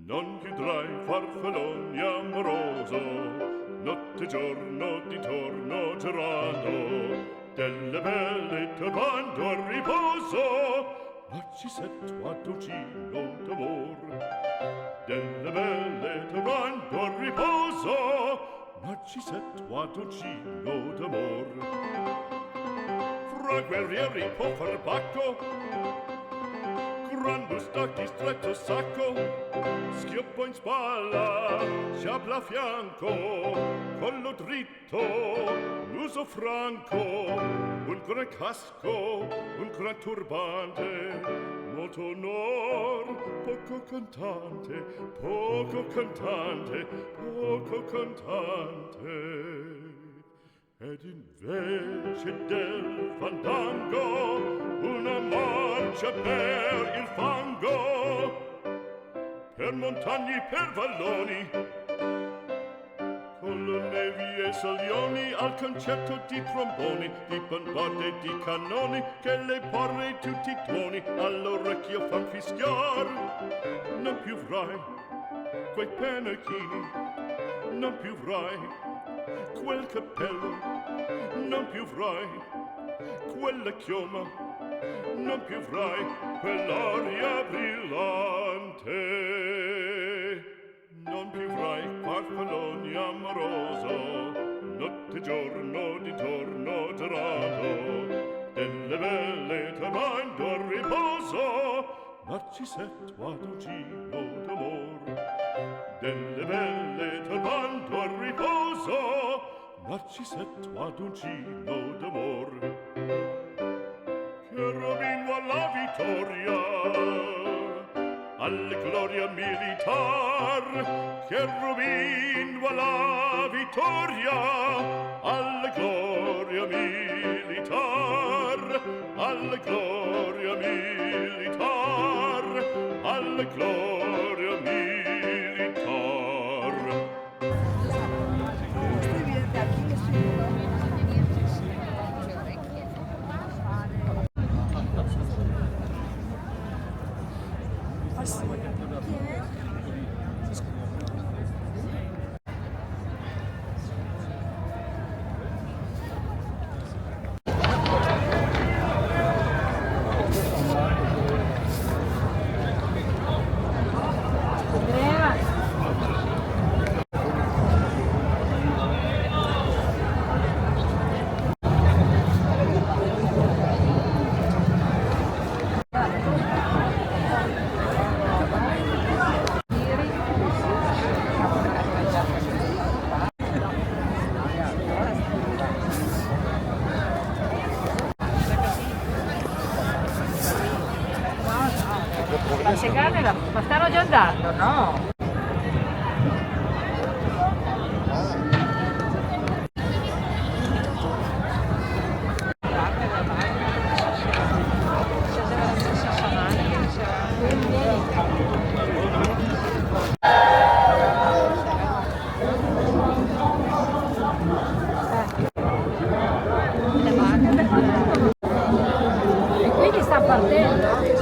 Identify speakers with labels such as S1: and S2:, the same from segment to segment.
S1: Non chiudrai farfalloni amoroso, notte e giorno di torno girando, delle belle turbando a riposo, Narcisetto ad uncino d'amor. Delle belle turbando a riposo, Narcisetto ad uncino d'amor. Fra guerrieri può far bacco, grande stacchi stretto sacco, schioppo in spalla, sciabla a fianco, collo dritto, muso franco, un gran casco, un gran turbante, molto onor, poco cantante, poco cantante, poco cantante. Ed invece del fandango una marcia per il fango, per montagne, per valloni, con le nevi e salioni, al concerto di tromboni, di bombarde e di cannoni, che le porre tutti i tuoni all'orecchio fan fischiar. Non più avrai quei pennacchini, non più avrai quel cappello, non più avrai quella chioma, non più avrai quell'aria brillante, non più avrai farfalloni amoroso, notte e giorno di torno girando, delle belle turbando a riposo, Narcisetto ad uncino d'amor. Delle belle turbando a riposo, Narcisetto ad uncino d'amor. Cherubino alla vittoria, alla gloria militar, cherubino alla vittoria, alla gloria militar, alla gloria militar, alla gloria militar.
S2: Ma stanno già andando, no? E quindi sta partendo.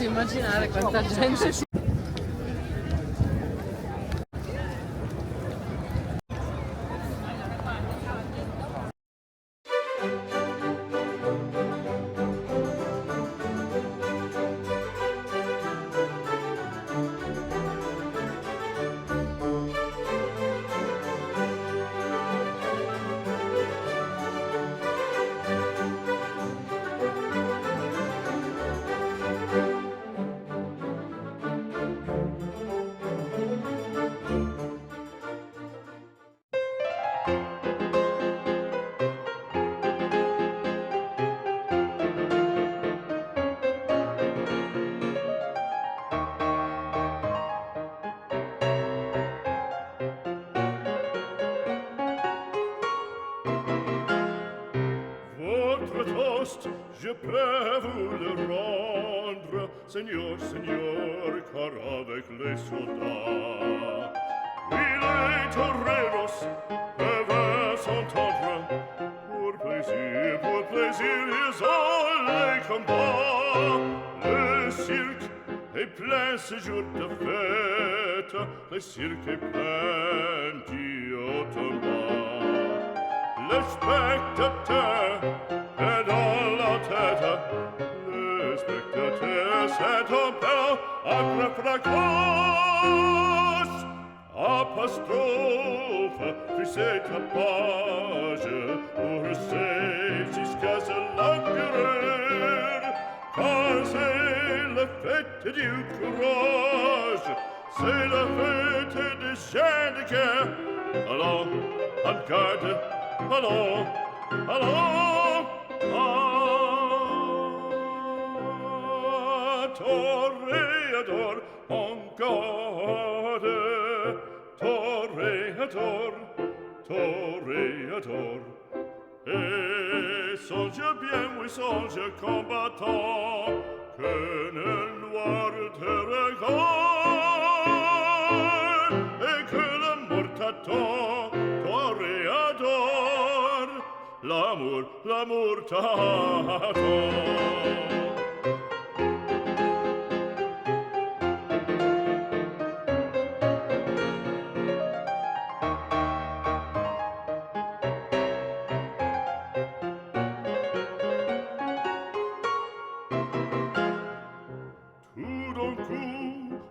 S2: immaginare quanta gente si...
S1: Je peux vous le rendre, Seigneur, Seigneur, car avec les soldats, oui, les toreros peuvent s'entendre. Pour plaisir, ils ont les combats. Le cirque est plein ce jour de fête, le cirque est plein d'Ottoman. Le spectateur est dans la tête, le spectateur s'est en père après fracasse. Apostrophe, puis c'est tapage, pour c'est jusqu'à ce l'empereur, car c'est la fête du courage, c'est la fête des chiens de guerre. Allons, en garde, allons, allons, toréador, en garde, toréador, toréador. Et songe bien, oui, songe combattant, que le noir te regarde, et que l'amour t'attend, toréador, l'amour t'attend.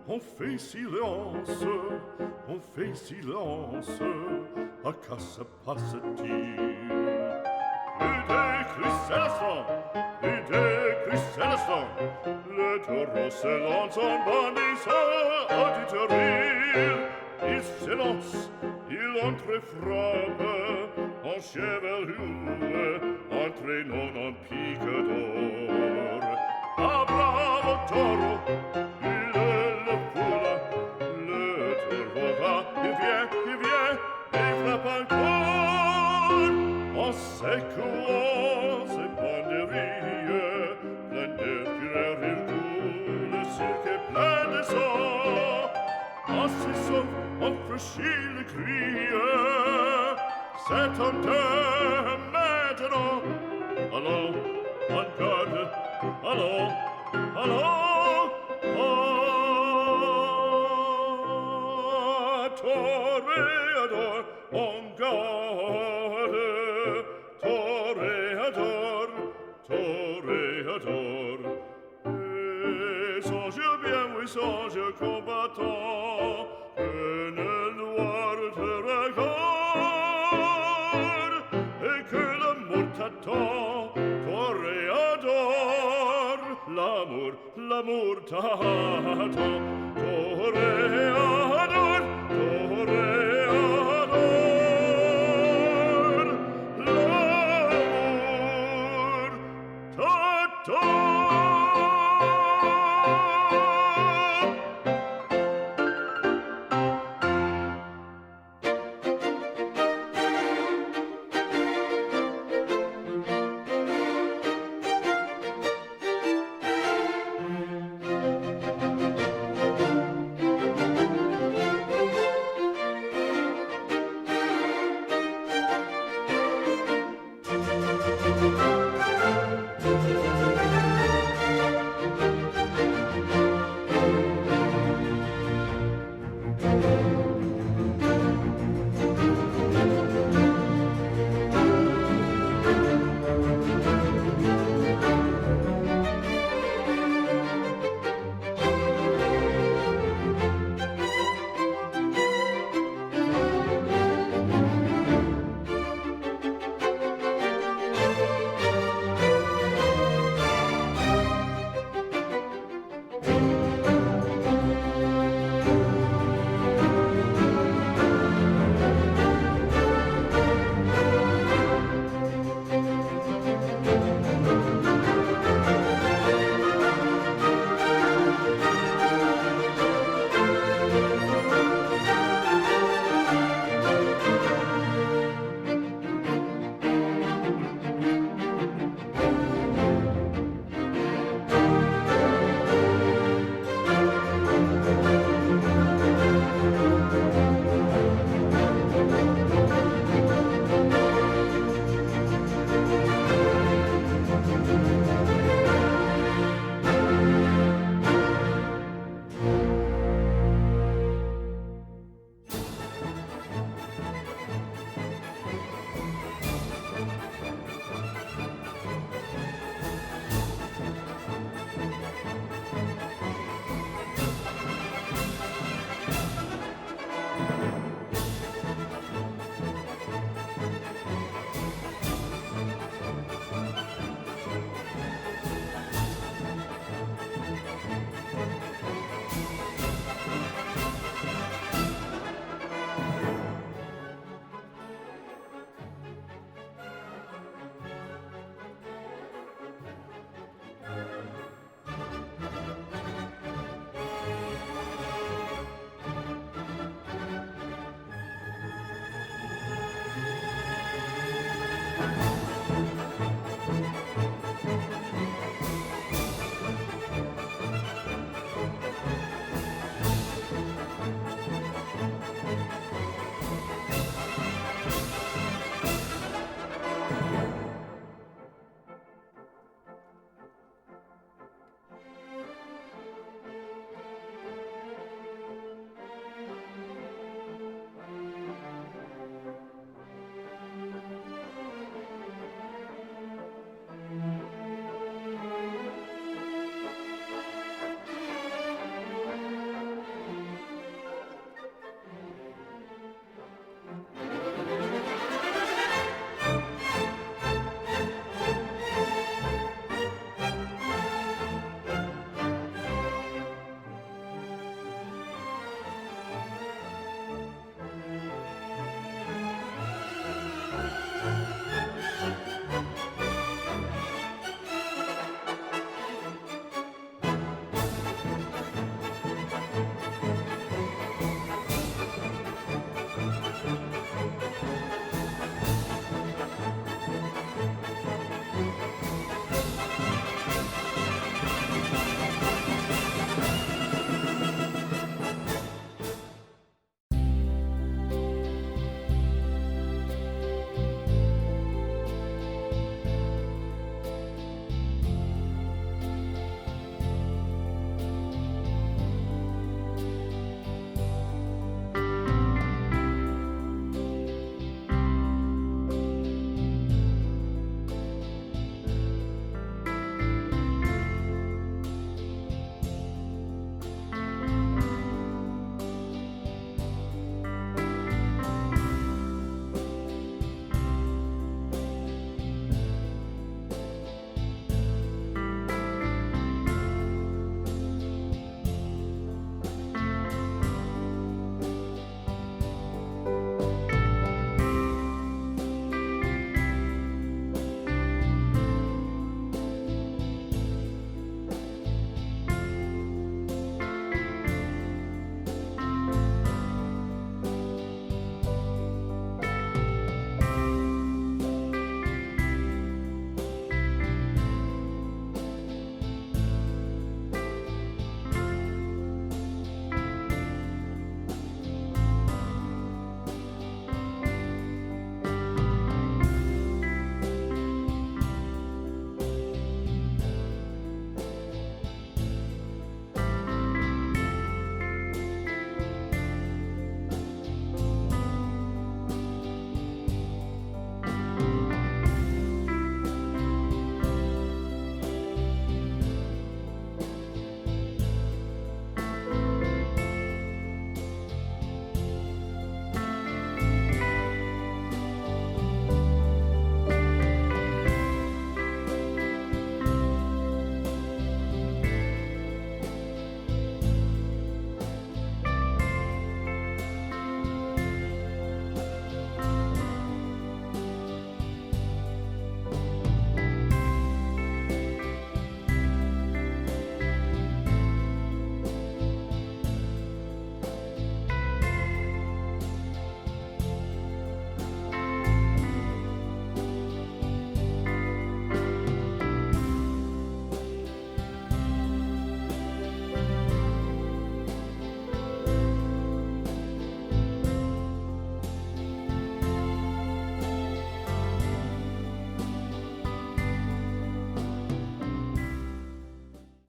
S1: On fait silence, à quoi se passe-t-il? Plus de cris célestins, le taureau se lance en bandissant auditorie. Il s'élance, il entre et frappe, en chevelure, entraînant en pique d'or. Ah, bravo taureau! En secouant ses banderilles, plein de fureur il coule, le cirque est plein de sang. En cessant, on franchit le cri, c'est en deux maintenant. Allons, en garde, allons, allons, toréador, en garde, toréador, toréador. Et songe bien, oui, songe combattant, que le noir te regarde, et que l'amour t'attend, toréador, l'amour t'attend, toréador, toréador.